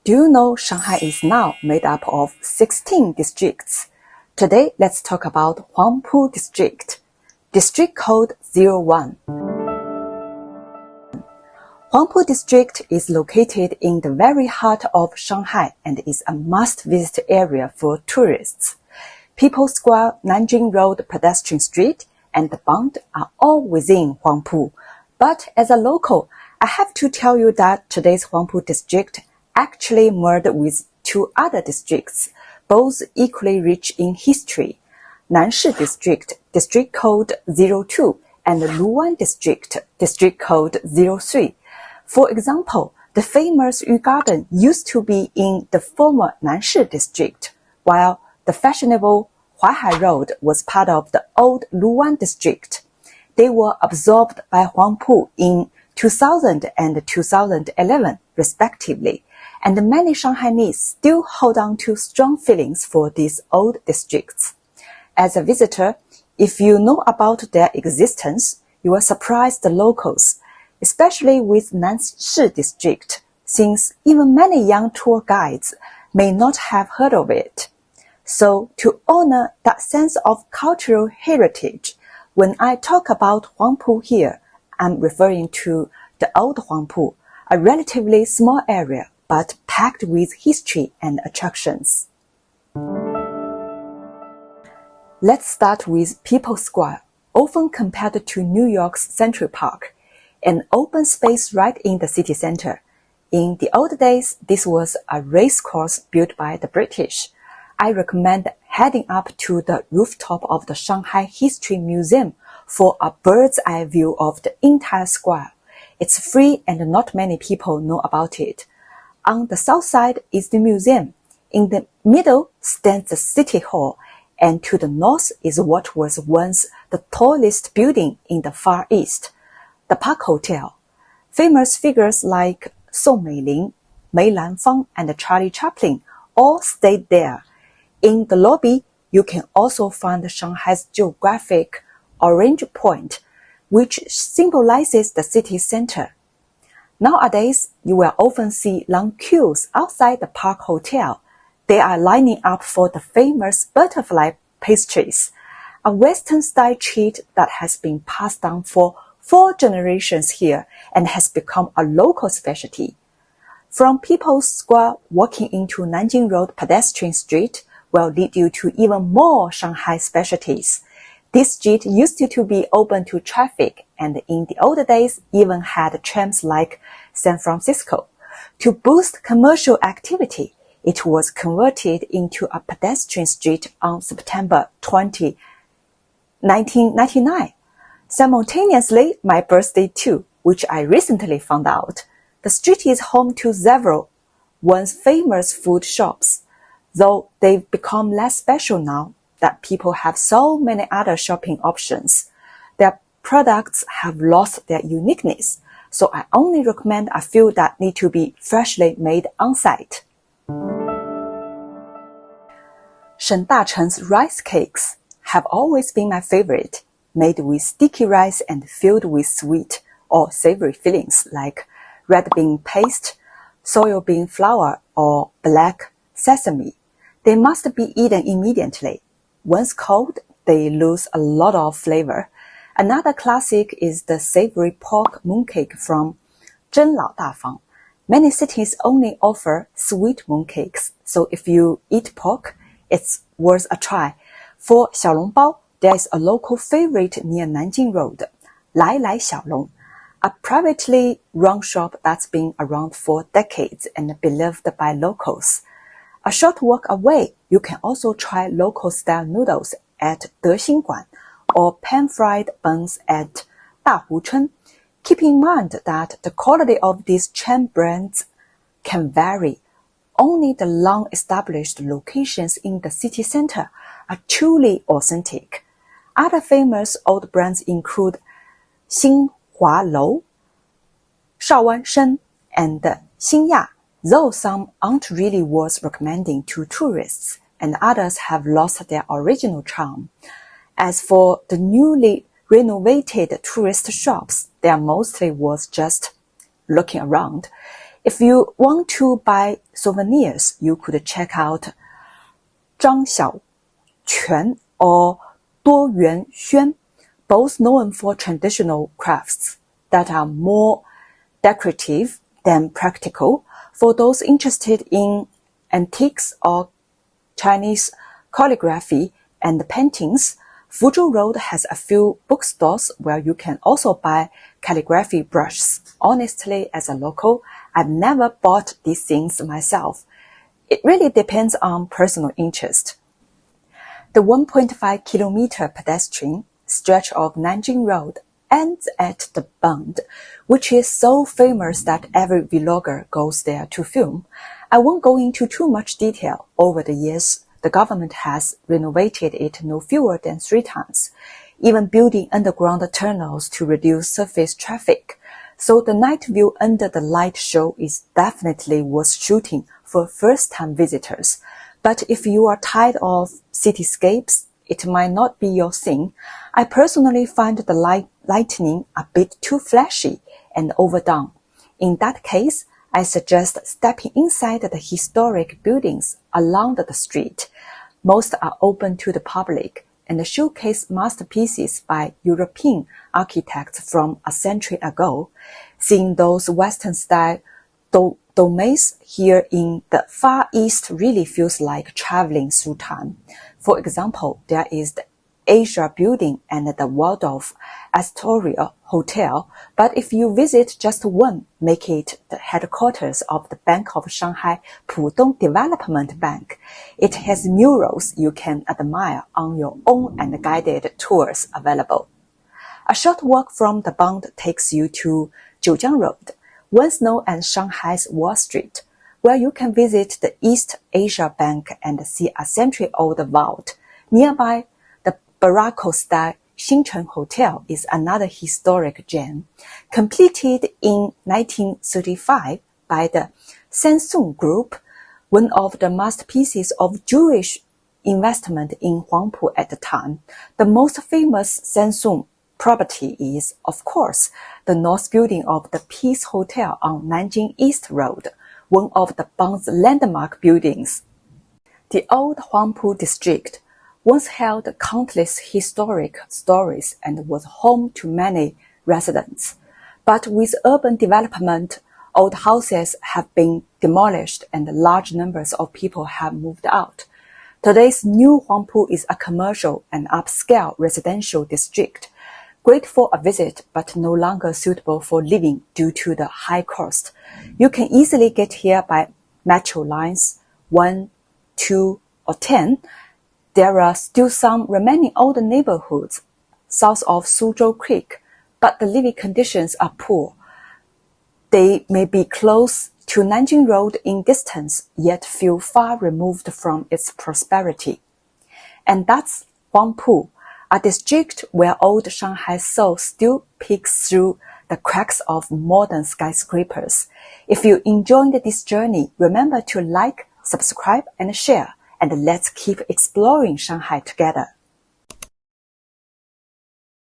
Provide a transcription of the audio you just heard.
Do you know Shanghai is now made up of 16 districts? Today, let's talk about Huangpu District, District Code 01. Huangpu District is located in the very heart of Shanghai and is a must-visit area for tourists. People's Square, Nanjing Road, Pedestrian Street, and the Bund are all within Huangpu. But as a local, I have to tell you that today's Huangpu District actually merged with two other districts, both equally rich in history. Nanshi District, District Code 02, and Luwan District, District Code 03. For example, the famous Yu Garden used to be in the former Nanshi District, while the fashionable Huaihai Road was part of the old Luwan District. They were absorbed by Huangpu in 2000 and 2011, respectively, and many Shanghainese still hold on to strong feelings for these old districts. As a visitor, if you know about their existence, you will surprise the locals, especially with Nanshi District, since even many young tour guides may not have heard of it. So, to honor that sense of cultural heritage, when I talk about Huangpu here, I'm referring to the old Huangpu, a relatively small area but packed with history and attractions. Let's start with People's Square, often compared to New York's Central Park, an open space right in the city center. In the old days, this was a racecourse built by the British. I recommend heading up to the rooftop of the Shanghai History Museum for a bird's eye view of the entire square. It's free and not many people know about it. On the south side is the museum. In the middle stands the City Hall, and to the north is what was once the tallest building in the Far East, the Park Hotel. Famous figures like Song Meilin, Mei Lanfang, and Charlie Chaplin all stayed there. In the lobby, you can also find Shanghai's geographic orange point, which symbolizes the city center. Nowadays, you will often see long queues outside the Park Hotel. They are lining up for the famous butterfly pastries, a Western-style treat that has been passed down for 4 generations here and has become a local specialty. From People's Square, walking into Nanjing Road Pedestrian Street will lead you to even more Shanghai specialties. This street used to be open to traffic and in the old days even had trams like San Francisco. To boost commercial activity, it was converted into a pedestrian street on September 20, 1999. Simultaneously, my birthday too, which I recently found out. The street is home to several once famous food shops, though they've become less special now that people have so many other shopping options. Their products have lost their uniqueness, so I only recommend a few that need to be freshly made on-site. Shen Dacheng's rice cakes have always been my favorite, made with sticky rice and filled with sweet or savory fillings like red bean paste, soybean flour, or black sesame. They must be eaten immediately. Once cold, they lose a lot of flavor. Another classic is the Savory Pork Mooncake from Zhen Lao Da Fang. Many cities only offer sweet mooncakes, so if you eat pork, it's worth a try. For Xiaolong there is a local favorite near Nanjing Road, Lai Lai Xiaolong, a privately run shop that's been around for decades and beloved by locals. A short walk away, you can also try local-style noodles at Dexingguan or pan-fried buns at Hu Chun. Keep in mind that the quality of these chain brands can vary. Only the long-established locations in the city center are truly authentic. Other famous old brands include Xinhua Lou, Shaowan Shen, and Xinya, though some aren't really worth recommending to tourists, and others have lost their original charm. As for the newly renovated tourist shops, they are mostly worth just looking around. If you want to buy souvenirs, you could check out Zhang Xiaoquan or Duo Yuan Xuan, both known for traditional crafts that are more decorative than practical. For those interested in antiques or Chinese calligraphy and paintings, Fuzhou Road has a few bookstores where you can also buy calligraphy brushes. Honestly, as a local, I've never bought these things myself. It really depends on personal interest. The 1.5-kilometer pedestrian stretch of Nanjing Road ends at the Bund, which is so famous that every vlogger goes there to film. I won't go into too much detail. Over the years, the government has renovated it no fewer than 3 times, even building underground tunnels to reduce surface traffic. So the night view under the light show is definitely worth shooting for first-time visitors. But if you are tired of cityscapes, it might not be your thing. I personally find the lighting a bit too flashy and overdone. In that case, I suggest stepping inside the historic buildings along the street. Most are open to the public and showcase masterpieces by European architects from a century ago. Seeing those Western-style domes here in the Far East really feels like traveling through time. For example, there is the Asia Building and the Waldorf Astoria Hotel, but if you visit just one, make it the headquarters of the Bank of Shanghai Pudong Development Bank. It has murals you can admire on your own and guided tours available. A short walk from the Bund takes you to Zhejiang Road, once known as Shanghai's Wall Street, where you can visit the East Asia Bank and see a century-old vault. Nearby, the Barocco-style Xincheng Hotel is another historic gem, completed in 1935 by the Samsung Group, one of the masterpieces of Jewish investment in Huangpu at the time. The most famous Samsung property is, of course, the north building of the Peace Hotel on Nanjing East Road, one of the Bund's landmark buildings. The old Huangpu district once held countless historic stories and was home to many residents. But with urban development, old houses have been demolished and large numbers of people have moved out. Today's new Huangpu is a commercial and upscale residential district, great for a visit but no longer suitable for living due to the high cost. You can easily get here by metro lines 1, 2, or 10. There are still some remaining old neighborhoods south of Suzhou Creek, but the living conditions are poor. They may be close to Nanjing Road in distance, yet feel far removed from its prosperity. And that's Huangpu, a district where old Shanghai soul still peeks through the cracks of modern skyscrapers. If you enjoyed this journey, remember to like, subscribe, and share. And let's keep exploring Shanghai together.